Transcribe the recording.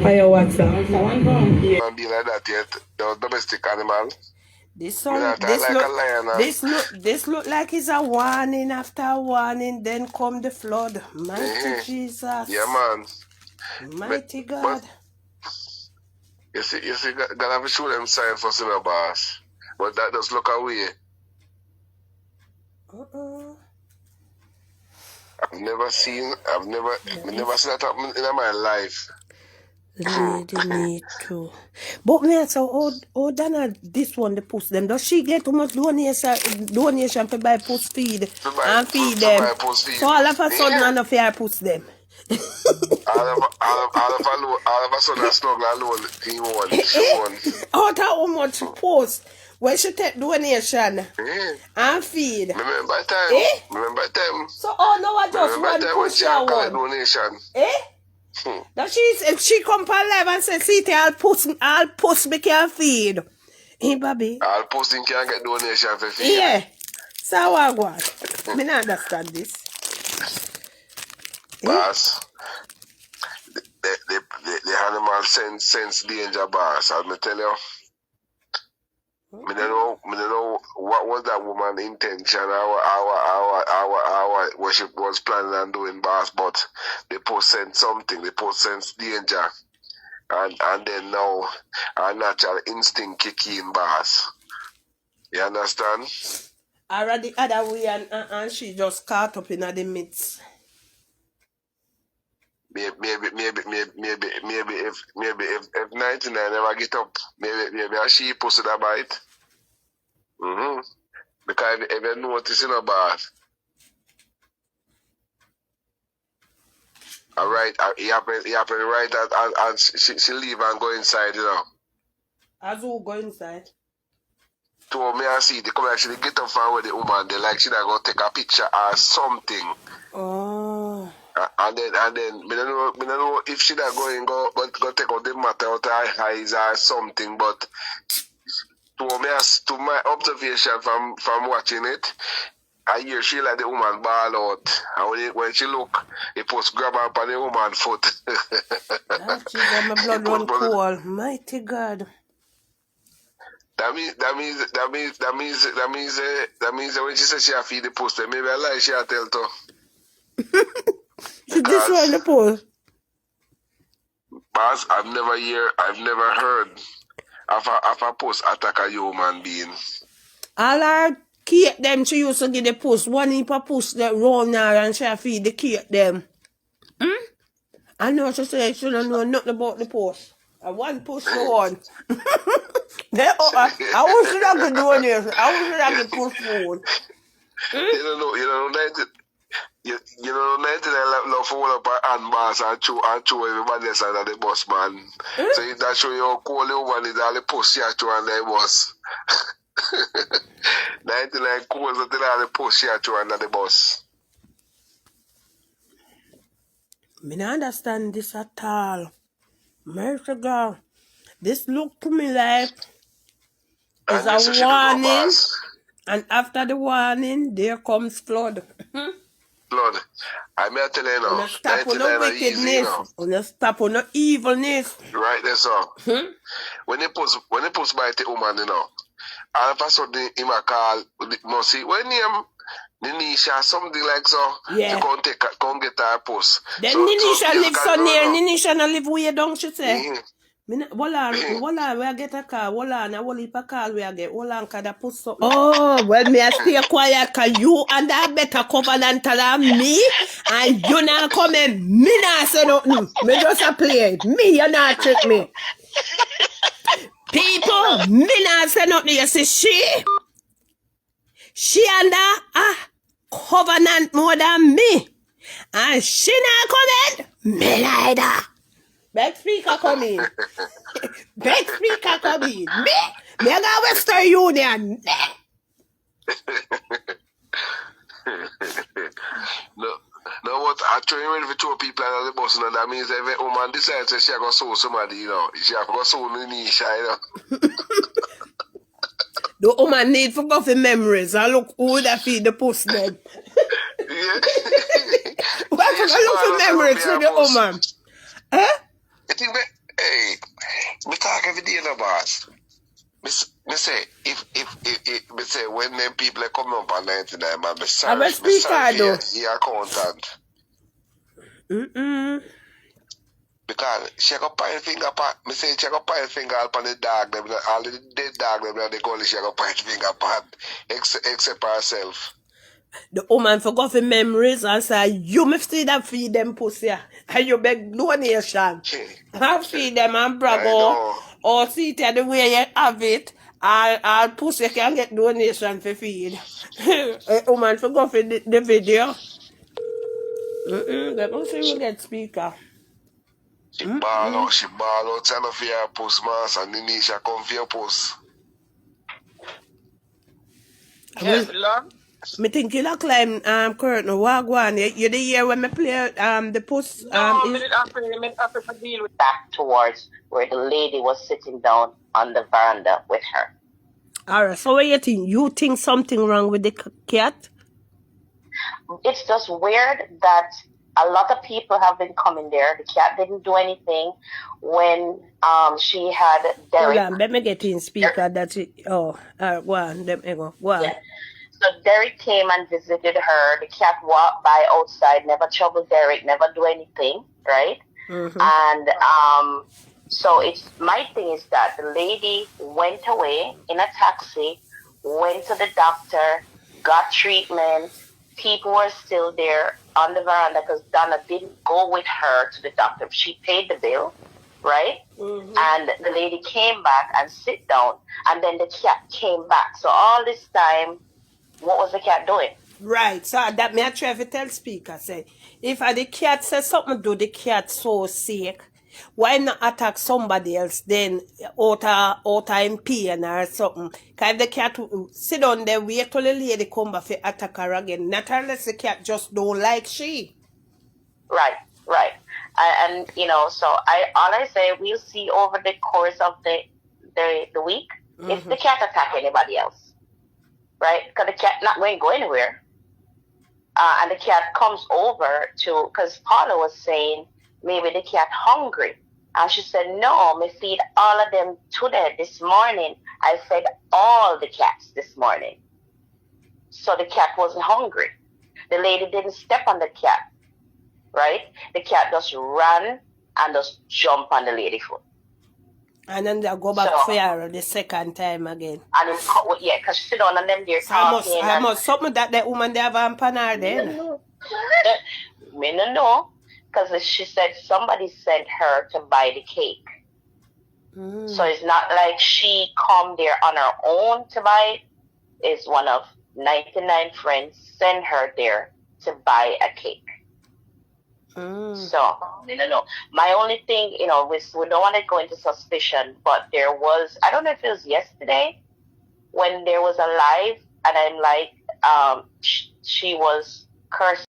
Fire WhatsApp. Yeah. Be like that yet. The domestic animal. This look like it's a warning after a warning, then come the flood. Mighty Jesus. Yeah, man. Mighty God. You see, gotta have to show them sign for some boss. But that does look away. I've never seen that happen in my life. Lady need to. But me so how Dana this one the post them. Does she get too much donation for buy post feed and feed them? So all of a sudden none of her post them. all of a sudden snuggle alone he won. Out how much post when she take donation and feed. Remember time. So now I just one push her one. Donation. Now she come for live and say, see, I'll post me can feed. Hey, baby. I'll post in can get donation for feed. Yeah. So I want. I don't understand this. Boss. The animal sense danger, boss. I'll tell you. I don't know what was that woman's intention, what she was planning on doing, boss, but they post sense something, they post sense danger. And then now our natural instinct kick in, boss. You understand? Already other way and she just caught up in the midst. Maybe if 99 never get up, maybe a sheep posted a bite. Because if you notice in a bath, alright, he happen right and she leave and go inside, you know. As who go inside? To me I see they come actually get up from where the woman they like she go take a picture or something. Oh. And then I don't know if she that go take out the matter out her eyes or something, but to my observation from watching it, I hear she like the woman ball out, and when she look, it post grab her on the woman's foot. My blood run cold. Mighty God. That means when she says she feed the post, maybe I lie she tell to. She destroyed the post. Boss, I've never heard of a post attack a human being. All our cake them she used to give the post. One heap of post that round her and she feed the cake them. I know she said she don't know nothing about the post. And one post for one. I wish she not doing this. I wish she not post phone. You know, 99 love hold up her hand boss and chew everybody else under the bus, man. So if that show you how cold the woman is, all the post she chew under the bus. 99 cold until all the post she chew under the bus. I don't understand this at all. Mercy God. This look to me like it's a warning. And after the warning, there comes flood. Blood. I may tell you now. Stop on no wickedness. Stop on no evilness. Right there, so. When they post by the woman, you know, all of a sudden he might call, must see, when name Ninisha, something like so, yeah. To come get her post. Then so, Ninisha live so near, Ninisha no live way down, she say. Hold on, we get a call. Hold on, I will leave a call. We get. Hold on, cause I put so. Oh, well, me I stay quiet, cause you and that better covenant than me, and you not coming. Me not say nothing. Me just a play. Me, you not trick me. People, me not say nothing. You see, she under a covenant more than me, and she not coming. Me neither. Back speaker come in. Back speaker come in. Me got Western Union. No, what I train ready for 2 people under the bus, and that means if a woman decides that she going to sue somebody, you know, she going to sue Ninisha, you know. The woman need to go for memories and look who that feed the post them. Yeah. Why look for memories for the woman? Huh? me talk every day, no boss. Me say, if me say, when them people are coming up on 99, man, me sorry, a speaker, though. your accountant. Because she go point finger upon, me say she go point finger upon the dog, them, all the dead dog, them, the goalie, she go point finger upon, except herself. The woman forgot the memories and say, you must see that feed them pussy. And you beg donation. I feed them and brag or see it the way you have it. I'll pussy can get donation for feed. A woman forgot the video. The pussy will get speaker. She ball out, tell her for your post, mass, and Nisha come for your post. Yes, Lord. Me think you look like curtain wagwan. You the year when me play the post No, me did have to deal with that towards where the lady was sitting down on the veranda with her. Alright, so what you think? You think something wrong with the cat? It's just weird that a lot of people have been coming there. The cat didn't do anything when she had Derek. Hold on, let me get in speaker. That's it. Oh, go on. Let me go. Go on. Yeah. So Derek came and visited her. The cat walked by outside, never troubled Derek, never do anything, right? And so it's my thing is that the lady went away in a taxi, went to the doctor, got treatment. People were still there on the veranda because Donna didn't go with her to the doctor. She paid the bill, right? And the lady came back and sit down, and then the cat came back. So all this time, what was the cat doing? Right, so that me I try to tell speaker say, if the cat says something do the cat so sick, why not attack somebody else then out in pain or something? Because if the cat sit down there, wait till the lady come back to attack her again. Not unless the cat just don't like she. Right. And you know, so all I say, we'll see over the course of the week if the cat attack anybody else. Right? Because the cat not going to go anywhere. And the cat comes over to, because Paula was saying, maybe the cat hungry. And she said, no, me feed all of them today, this morning. I fed all the cats this morning. So the cat wasn't hungry. The lady didn't step on the cat. Right? The cat just ran and just jumped on the lady's foot. And then they go back for her the second time again. And then, yeah, because she sit down and them there talking. I must something that the woman they have on panel then. Me no know. Because she said somebody sent her to buy the cake. So it's not like she come there on her own to buy it. It's one of 99 friends sent her there to buy a cake. So, I don't know. My only thing, you know, we don't want to go into suspicion, but there was, I don't know if it was yesterday, when there was a live, and I'm like, she was cursing